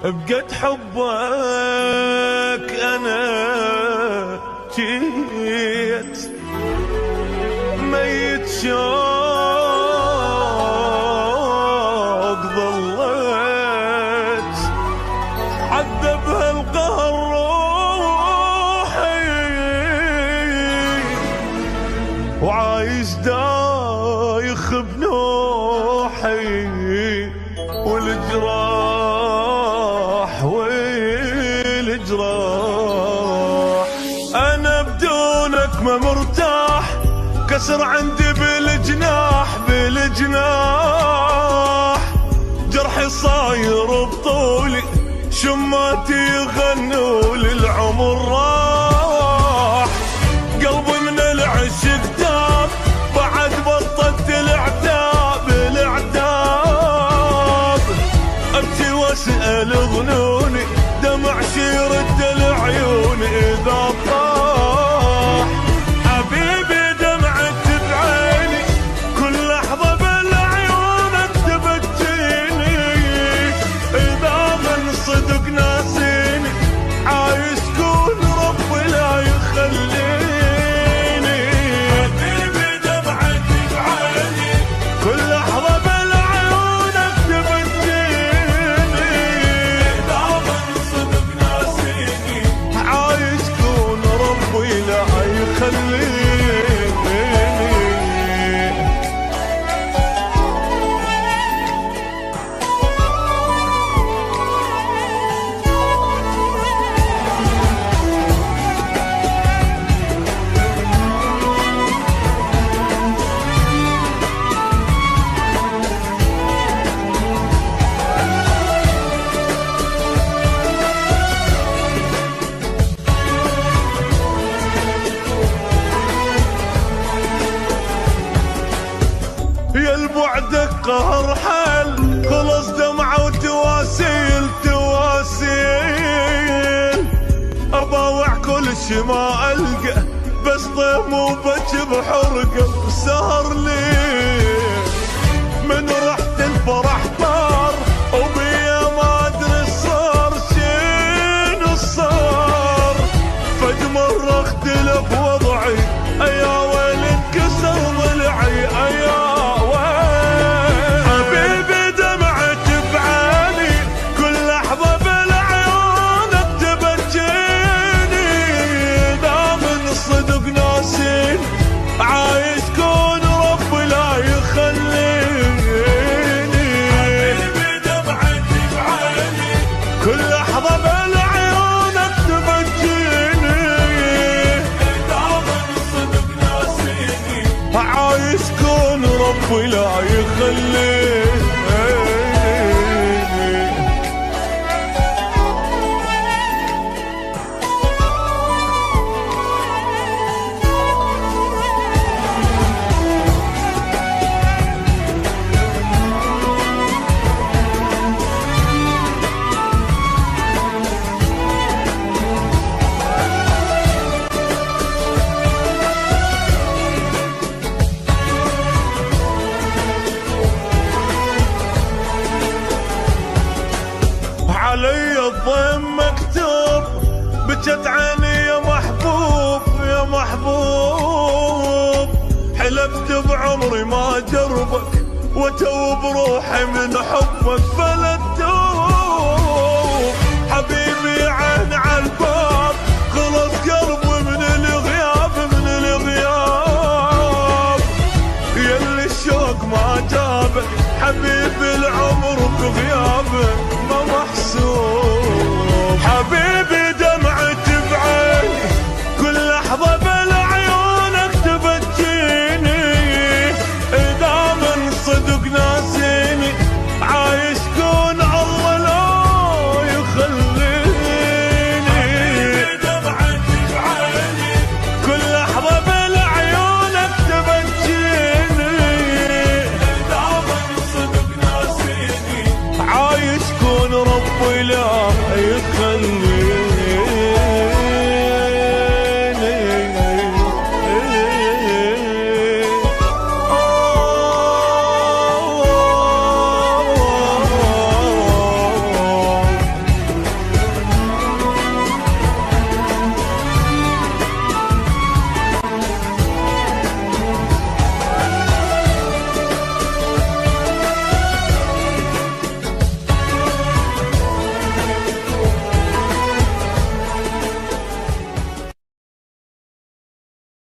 بقد حبك أنا جيت ميت شوق ظليت عذبها القهر روحي وعايش دايخ بنوحي والجراح أنا بدونك ما مرتاح كسر عندي بالجناح جرحي صاير بطولي شماتي يغنوا للعمر راح قلبي من العشق تاب بعد بطلت العتاب ابكي واسأل ظنوني دمع يرد العيون اذا طاح حبيبي دمعت بعيني كل لحظة بالعيونك تبكيني اذا من صدق ناسيني عايش كون ربي لا يخليني حبيبي دمعت بعيني كل لحظة بالعيونك تبكيني اذا من صدق ناسيني عايش كون ربي لا يخليني يا البعدك قهر حل خلص دمعة وتواسيل أباوع كل شي ما ألقى بس طيم وبج بحرقة سهر ليه من رحت الفرح طار وبيا ما أدري صار شنو صار فد مرة اختلف وضعي أيا ويل انكسر ضلعي أيا عايش كون ربي لا يخليني حبيبي دمعتي بعيني كل لحظة بالعيونك تبكيني إذا من صدق ناسيني عايش كون ربي لا يخليني علي الضيم مكتوب بجت عيني يا محبوب حلفت بعمري ما جربك وتوب روحي من حبك فلت